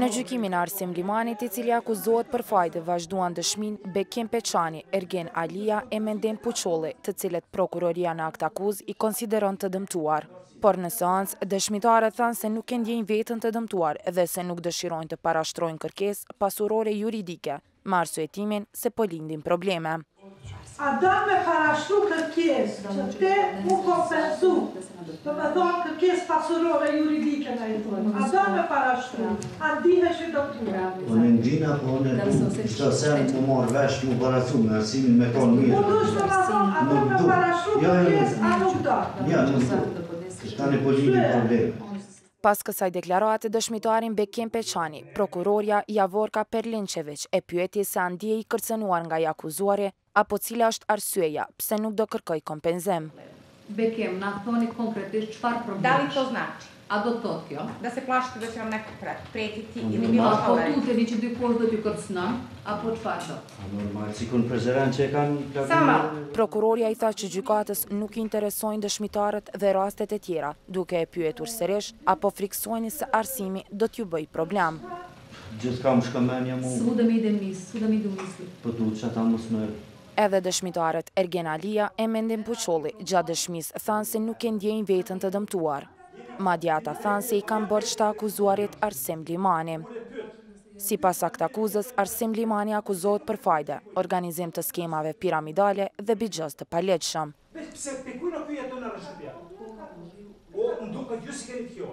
Në gjykimin e Arsim Limanit, i cili akuzohet për fajtë, vazhduan dëshminë Bekim Peçani, Ergen Alia e Mendem Puçolli, të cilët prokuroria në akt akuz i konsideron të dëmtuar. Por në seancë, dëshmitarët thanë se nuk e ndjejnë veten të dëmtuar dhe se nuk dëshirojnë të parashtrojnë kërkesë pasurore juridike, me arsyetimin se po lindin probleme. A do me parashtru kërkesë që te mu kompensu, të me thonë kërkesë pasurore juridike në i thonë. A do me parashtru, a ndihesh i doktora. Unë ndina, po unë qëta sem më marrë vesh më parashtru me arsimin me tonë mirë. Po dush të me thonë, a do me parashtru kërkesë, a nuk do. Ja, nuk do. Tani po lindin probleme. Pas kësaj deklarate, dëshmitarin Bekim Peçani, prokuroria Javorka Perlinqević e pyeti se a ndje i kërcënuar nga i akuzuari, apo cila është arsyeja pse nuk do kërkoj kompenzim. Bekim, na thoni konkretisht çfarë problemi? Da li to znači? A do të thotë kjo? Da se plašite da će vam neko pretiti ili bilo Apo što reći? tuteni që dikush do t'ju kërcënon, apo çfarë do? Normal, si kun prezeren që e kanë... Sama. Prokuroria i tha që gjykatës nuk i interesojnë dëshmitarët dhe rastet e tjera, duke e pyetur sërish apo friksojnë se Arsimi do t'ju bëj problem. Gjithë kam shkëmenja mu... Sudemi i demis, sudemi i demisli. Po du që ata mos në... Edhe dëshmitarët Ergen Alia e Mendem Puçolli gjatë dëshmisë thanë se nuk e ndjejnë veten të dëmtuar. Madje ata thanë se i kanë bërë të akuzuarit Arsim Limani. Sipas akt akuzës, Arsim Limani akuzohet për fajde, organizim të skemave piramidale dhe bigjës të paleqshëm. Pse për kujna pyja të në rëshëpja? O, nduka gjusë keni fjo.